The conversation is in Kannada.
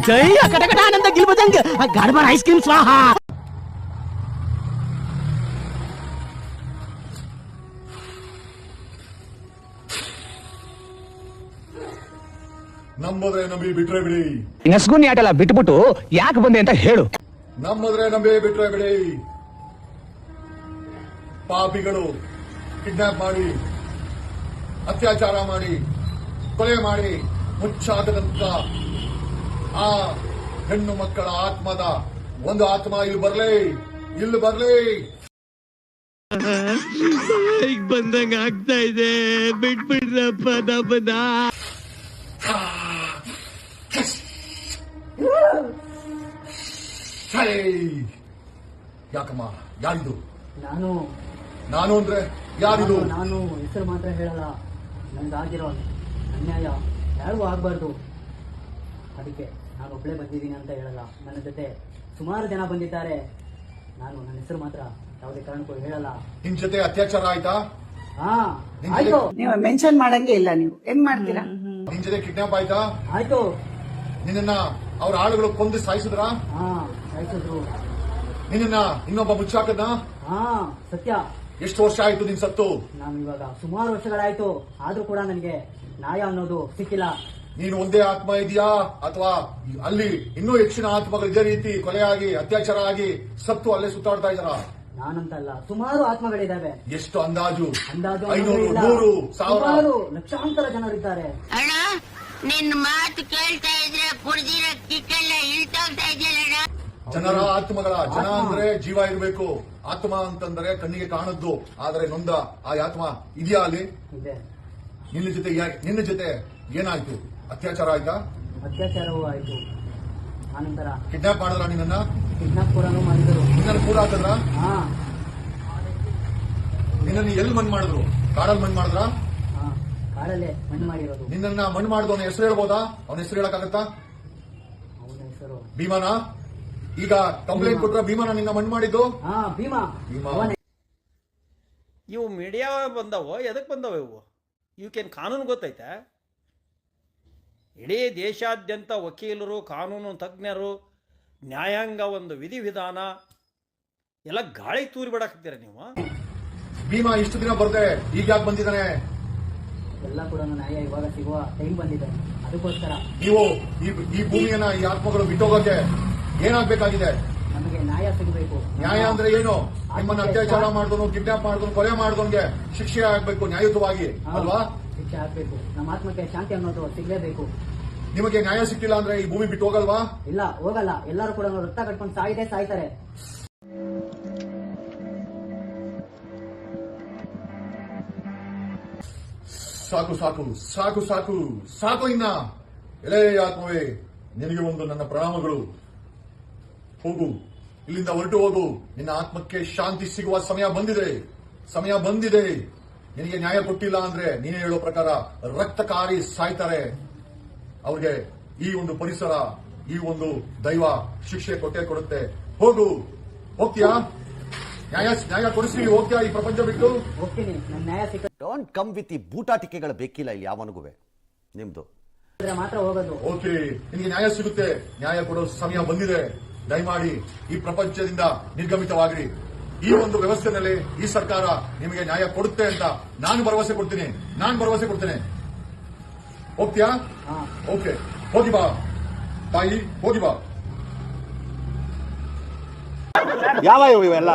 ಜೈ ಕಟಕಟಾನಂದ ಗಿಲ್ಬಜಂಗ್ ಗಡ್ಬಡ್ ಐಸ್ ಕ್ರೀಮ್ ಸ್ವಾಹ. ನಂಬುದ್ರೆ ನಂಬಿ ಬಿಟ್ರೆ ಬಿಡಿ. ನಸ್ಗುನಿ ಆಟಲ್ಲ ಬಿಟ್ಬಿಟ್ಟು ಯಾಕೆ ಬಂದೆ ಅಂತ ಹೇಳು. ನಂಬುದ್ರೆ ನಂಬಿ ಬಿಟ್ರೆ ಬಿಡಿ. ಪಾಪಿಗಳು ಕಿಡ್ನಾಪ್ ಮಾಡಿ, ಅತ್ಯಾಚಾರ ಮಾಡಿ, ಕೊಲೆ ಮಾಡಿ ಮುಚ್ಚಾಕದಂತ ಆ ಹೆಣ್ಣು ಮಕ್ಕಳ ಆತ್ಮದ ಒಂದು ಆತ್ಮ ಇಲ್ಲಿ ಬರ್ಲಿ. ಬಂದಂಗ ಆಗ್ತಾ ಇದೆ, ಬಿಟ್ಬಿಡ್ರಪ್ಪ ನಮ್ಮನ್ನ. ಯಾಕಮ್ಮ, ಯಾರಿದು? ನಾನು ಅಂದ್ರೆ ಯಾರಿದು? ನಾನು ಹೆಸರು ಮಾತ್ರ ಹೇಳಲ್ಲ. ನನ್ಗಾಗಿರೋ ಅನ್ಯಾಯ ಯಾರಿಗೂ ಆಗ್ಬಾರ್ದು, ಅದಕ್ಕೆ ನಾನು ಒಬ್ಬಳೇ ಬಂದಿದ್ದೀನಿ ಅಂತ ಹೇಳಲ್ಲ. ನನ್ನ ಜೊತೆ ಸುಮಾರು ಜನ ಬಂದಿದ್ದಾರೆ. ನಾನು ನನ್ನ ಹೆಸರು ಮಾತ್ರ ಯಾವುದೇ ಕಾರಣಕ್ಕೂ ಹೇಳಲ್ಲ. ನಿಮ್ ಜೊತೆ ಅತ್ಯಾಚಾರ ಆಯ್ತಾ? ಆಯ್ತು. ನೀವು ಮೆನ್ಷನ್ ಮಾಡಂಗೆ ಇಲ್ಲ. ನೀವು ಹೆಂಗ್ ಮಾಡ್ತೀರಾ? ನಿನ್ ಜೊತೆ ಕಿಡ್ನಾಪ್ ಆಯ್ತಾ? ಆಯ್ತು. ನಿನ್ನ ಅವ್ರ ಆಳುಗಳು ಕೊಂದು ಸಾಯಿಸಿದ್ರ? ಸಾಯಿಸಿದ್ರು. ನಿನ್ನ ಇನ್ನೊಬ್ಬ ಮುಚ್ಚಾಕದ್ನ? ಸತ್ಯ. ಎಷ್ಟು ವರ್ಷ ಆಯ್ತು ನಿನ್ ಸತ್ತು? ನಾನು ಇವಾಗ ಸುಮಾರು ವರ್ಷಗಳಾಯ್ತು, ಆದ್ರೂ ಕೂಡ ನನಗೆ ನ್ಯಾಯ ಅನ್ನೋದು ಸಿಕ್ಕಿಲ್ಲ. ನೀನು ಒಂದೇ ಆತ್ಮ ಇದೆಯಾ ಅಥವಾ ಅಲ್ಲಿ ಇನ್ನೂ ಹೆಚ್ಚಿನ ಆತ್ಮಗಳು ಇದೇ ರೀತಿ ಕೊಲೆಯಾಗಿ ಅತ್ಯಾಚಾರ ಆಗಿ ಸತ್ತು ಅಲ್ಲೇ ಸುತ್ತಾಡ್ತಾ ಇದ್ದಾರ? ನಾನಂತಲ್ಲ, ಸುಮಾರು ಆತ್ಮಗಳಿದ್ದಾವೆ. ಎಷ್ಟು ಅಂದಾಜು? 500, 100, 1000, ಲಕ್ಷಾಂತರ ಜನರಿದ್ದಾರೆ. ಅಣ್ಣ, ನಿನ್ ಮಾತು ಕೇಳ್ತಾ ಇದ್ರೆ ಕುಡ್ದಿರೋ ಕಿಕ್ಕೆಲ್ಲ ಇಳ್ತೋಗ್ತಾ ಇದೆಯಲ್ಲ. ಜನರ ಆತ್ಮಗಳ ಜನ ಅಂದ್ರೆ ಜೀವ ಇರಬೇಕು. ಆತ್ಮ ಅಂತಂದ್ರೆ ಕಣ್ಣಿಗೆ ಕಾಣದ್ದು, ಆದ್ರೆ ನೊಂದ ಆ ಆತ್ಮ ಇದೆಯಾ ಅಲ್ಲಿ? ನಿನ್ನ ಜೊತೆ ಏನಾಯ್ತು? ಅತ್ಯಾಚಾರ ಆಯ್ತಾ? ಅತ್ಯಾಚಾರವೂ ಆಯ್ತು. ಆನಂತರ ಕಿಡ್ನಾಪ್ ಮಾಡಿದ್ರ? ನಿನ್ನ ಕಿಡ್ನಾಪ್ ಕೂಡ ಮಾಡಿದ್ರು. ನಿನ್ನ ಕೂಡ ಹಾಕಿದ್ರ? ನಿನ್ನ ಎಲ್ಲಿ ಮಣ್ಣು ಮಾಡಿದ್ರು? ಕಾಡಲ್ಲಿ ಮಣ್ಣು ಮಾಡಿದ್ರ? ಕಾಡಲ್ಲೇ ಮಣ್ಣು ಮಾಡಿರೋದು. ನಿನ್ನ ಮಣ್ಣು ಮಾಡಿದವನ ಹೆಸರು ಹೇಳ್ಬೋದಾ? ಅವನ ಹೆಸರು ಹೇಳಕ್ಕಾಗತ್ತಾ? ಅವನ ಹೆಸರು ಭೀಮನ. ಈಗ ಕಂಪ್ಲೇಂಟ್ ಕೊಟ್ರ ಭೀಮನ ನಿನ್ನ ಮಣ್ಣು ಮಾಡಿದ್ದು? ಭೀಮಾ. ಇವು ಮೀಡಿಯಾ ಬಂದವೋ, ಎದಕ್ಕೆ ಬಂದವ ಇವು? ಇವಕ್ಕೇನು ಕಾನೂನು ಗೊತ್ತೈತೆ? ಇಡೀ ದೇಶಾದ್ಯಂತ ವಕೀಲರು, ಕಾನೂನು ತಜ್ಞರು, ನ್ಯಾಯಾಂಗ, ಒಂದು ವಿಧಿವಿಧಾನ ಎಲ್ಲ ಗಾಳಿ ತೂರಿ ಬಿಡಾಕತ್ತೀರ ನೀವು. ಭೀಮಾ ಇಷ್ಟು ದಿನ ಬರ್ದೆ, ಈಗ ಯಾಕೆ ಬಂದಿದ್ದಾನೆ? ಎಲ್ಲ ಕೂಡ ನ್ಯಾಯ ಇವಾಗ ಸಿಗುವ ಟೈಮ್ ಬಂದಿದೆ, ಅದಕ್ಕೋಸ್ಕರ. ನೀವು ಈ ಭೂಮಿಯನ್ನ, ಈ ಆತ್ಮಗಳು ಬಿಟ್ಟೋಗಕ್ಕೆ ಏನಾಗಬೇಕಾಗಿದೆ? ನಮಗೆ ನ್ಯಾಯ ಸಿಗಬೇಕು. ನ್ಯಾಯ ಅಂದ್ರೆ ಏನು? ನಿಮ್ಮನ್ನ ಅತ್ಯಾಚಾರ ಮಾಡಿದವನು, ಕಿಡ್ನಾಪ್ ಮಾಡಿದವನು, ಕೊಲೆ ಮಾಡಿದವನಿಗೆ ಶಿಕ್ಷೆ ಆಗ್ಬೇಕು ನ್ಯಾಯಯುತವಾಗಿ, ಅಲ್ವಾ? ಶಿಕ್ಷೆ ಆಗ್ಬೇಕು. ನಮ್ಮ ಆತ್ಮಕ್ಕೆ ಶಾಂತಿ ಅನ್ನೋದು ಸಿಗ್ಲೇಬೇಕು. ನಿಮಗೆ ನ್ಯಾಯ ಸಿಕ್ಕಿಲ್ಲ ಅಂದ್ರೆ ಈ ಭೂಮಿ ಬಿಟ್ಟು ಹೋಗಲ್ವಾ? ಇಲ್ಲ, ಹೋಗಲ್ಲ. ಎಲ್ಲರೂ ಕೂಡ ರಕ್ತ ಕಟ್ಕೊಂಡು ಸಾಯ್ತಾರೆ. ಸಾಕು ಇನ್ನ. ಎಲೇ ಆತ್ಮವೇ, ನಿನಗೆ ಒಂದು ನನ್ನ ಪ್ರಣಾಮಗಳು. ಹೋಗು, ಇಲ್ಲಿಂದ ಹೊರಟು ಹೋಗು. ನಿನ್ನ ಆತ್ಮಕ್ಕೆ ಶಾಂತಿ ಸಿಗುವ ಸಮಯ ಬಂದಿದೆ. ನಿನಗೆ ನ್ಯಾಯ ಕೊಟ್ಟಿಲ್ಲ ಅಂದ್ರೆ ನೀನೇ ಹೇಳೋ ಪ್ರಕಾರ ರಕ್ತಕಾರಿ ಸಾಯ್ತಾರೆ. ಅವ್ರಿಗೆ ಈ ಒಂದು ಪರಿಸರ, ಈ ಒಂದು ದೈವ ಶಿಕ್ಷೆ ಕೊಡುತ್ತೆ. ಹೋಗ್ತೀಯಾ? ನ್ಯಾಯ ಕೊಡಿಸಿ ಹೋಗ್ತೀಯಾ ಈ ಪ್ರಪಂಚ ಬಿಟ್ಟು? ಹೋಗ್ತೀನಿ. ನನ್ನ ನ್ಯಾಯ ಸಿಕ್ಕ. ಡೋಂಟ್ ಕಮ್ ವಿತ್ ಈ ಬೂಟಾಟಿಕೆಗಳು ಬೇಕಿಲ್ಲ ಇಲ್ಲಿ ಯಾವನಿಗೂ. ನಿಮ್ದು ಮಾತ್ರ ಹೋಗೋದು. ಓಕೆ, ನಿಮಗೆ ನ್ಯಾಯ ಸಿಗುತ್ತೆ. ನ್ಯಾಯ ಕೊಡೋ ಸಮಯ ಬಂದಿದೆ. ದಯಮಾಡಿ ಈ ಪ್ರಪಂಚದಿಂದ ನಿರ್ಗಮಿತವಾಗಿರಿ. ಈ ಒಂದು ವ್ಯವಸ್ಥೆನಲ್ಲಿ ಈ ಸರ್ಕಾರ ನಿಮಗೆ ನ್ಯಾಯ ಕೊಡುತ್ತೆ ಅಂತ ನಾನು ಭರವಸೆ ಕೊಡ್ತೇನೆ. ಹೋಗ್ತೀಯಾ? ಓಕೆ, ಹೋಗಿ ಬಾ ತಾಯಿ, ಹೋಗಿ ಬಾ. ಯಾವ ಇವೆಲ್ಲ